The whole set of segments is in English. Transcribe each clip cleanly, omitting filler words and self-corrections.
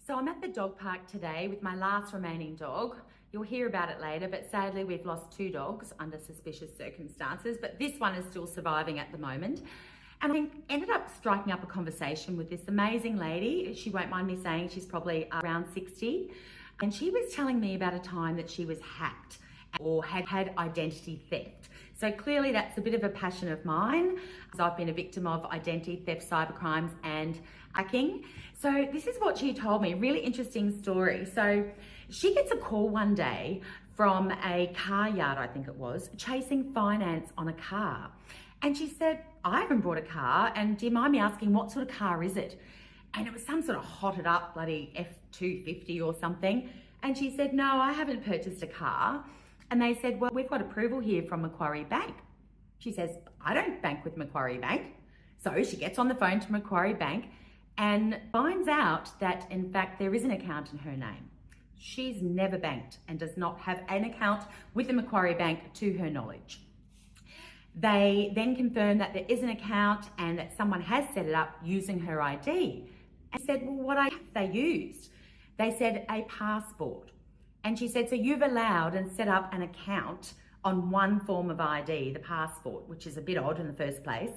So I'm at the dog park today with my last remaining dog. You'll hear about it later, but sadly we've lost 2 dogs under suspicious circumstances, but this one is still surviving at the moment. And I ended up striking up a conversation with this amazing lady. She won't mind me saying she's probably around 60. And she was telling me about a time that she was hacked or had identity theft. So clearly that's a bit of a passion of mine, as I've been a victim of identity theft, cybercrimes and hacking. So this is what she told me, really interesting story. So she gets a call one day from a car yard, I think it was, chasing finance on a car. And she said, I haven't bought a car, and do you mind me asking what sort of car is it? And it was some sort of hotted up bloody F250 or something. And she said, no, I haven't purchased a car. And they said, well, we've got approval here from Macquarie Bank. She says, I don't bank with Macquarie Bank. So she gets on the phone to Macquarie Bank and finds out that in fact there is an account in her name. She's never banked and does not have an account with the Macquarie Bank to her knowledge. They then confirm that there is an account and that someone has set it up using her ID. And said, well, what ID have they used? They said a passport. And she said, so you've allowed and set up an account on one form of ID, the passport, which is a bit odd in the first place.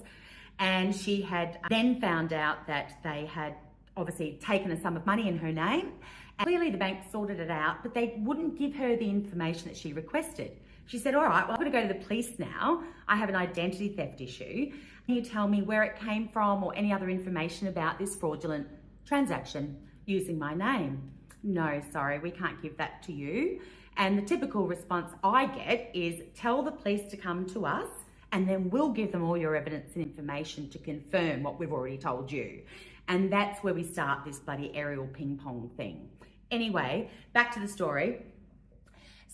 And she had then found out that they had obviously taken a sum of money in her name. And clearly the bank sorted it out, but they wouldn't give her the information that she requested. She said, all right, well, I'm going to go to the police now. I have an identity theft issue. Can you tell me where it came from or any other information about this fraudulent transaction using my name? No, sorry, we can't give that to you. And the typical response I get is tell the police to come to us and then we'll give them all your evidence and information to confirm what we've already told you. And that's where we start this bloody aerial ping pong thing. Anyway, back to the story.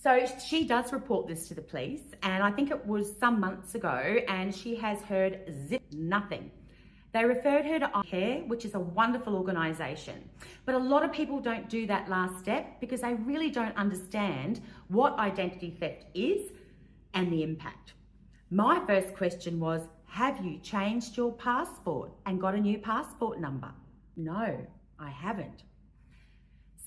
So she does report this to the police, and I think it was some months ago, and she has heard nothing. They referred her to iCare, which is a wonderful organisation. But a lot of people don't do that last step because they really don't understand what identity theft is and the impact. My first question was, have you changed your passport and got a new passport number? No, I haven't.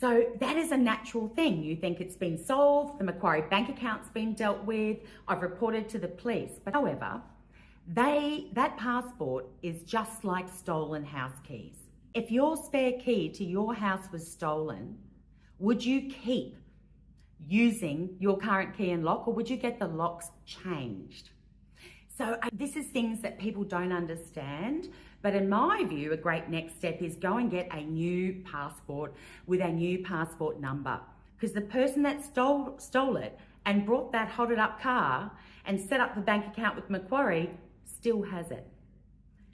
So that is a natural thing. You think it's been solved, the Macquarie Bank account's been dealt with, I've reported to the police. But however, that passport is just like stolen house keys. If your spare key to your house was stolen, would you keep using your current key and lock, or would you get the locks changed? So this is things that people don't understand. But in my view, a great next step is go and get a new passport with a new passport number. Because the person that stole it and brought that hotted up car and set up the bank account with Macquarie still has it.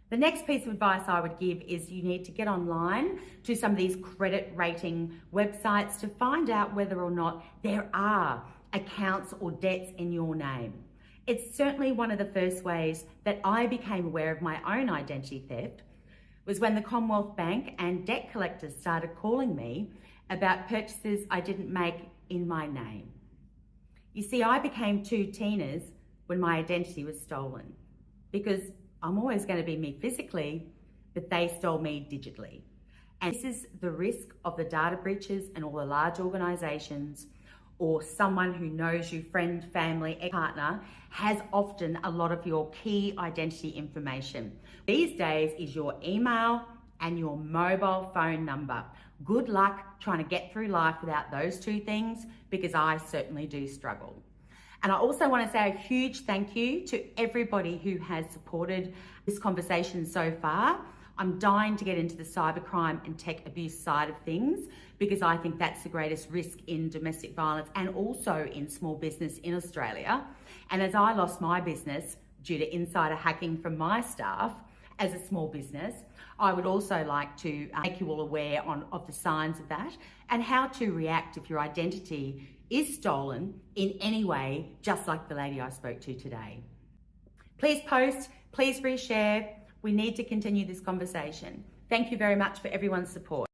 The next piece of advice I would give is you need to get online to some of these credit rating websites to find out whether or not there are accounts or debts in your name. It's certainly one of the first ways that I became aware of my own identity theft was when the Commonwealth Bank and debt collectors started calling me about purchases I didn't make in my name. You see, I became 2 Tinas when my identity was stolen because I'm always going to be me physically, but they stole me digitally. And this is the risk of the data breaches and all the large organisations, or someone who knows you, friend, family, partner, has often a lot of your key identity information. These days is your email and your mobile phone number. Good luck trying to get through life without those 2 things, because I certainly do struggle. And I also want to say a huge thank you to everybody who has supported this conversation so far. I'm dying to get into the cybercrime and tech abuse side of things because I think that's the greatest risk in domestic violence and also in small business in Australia. And as I lost my business due to insider hacking from my staff as a small business, I would also like to make you all aware of the signs of that and how to react if your identity is stolen in any way, just like the lady I spoke to today. Please post, please reshare. We need to continue this conversation. Thank you very much for everyone's support.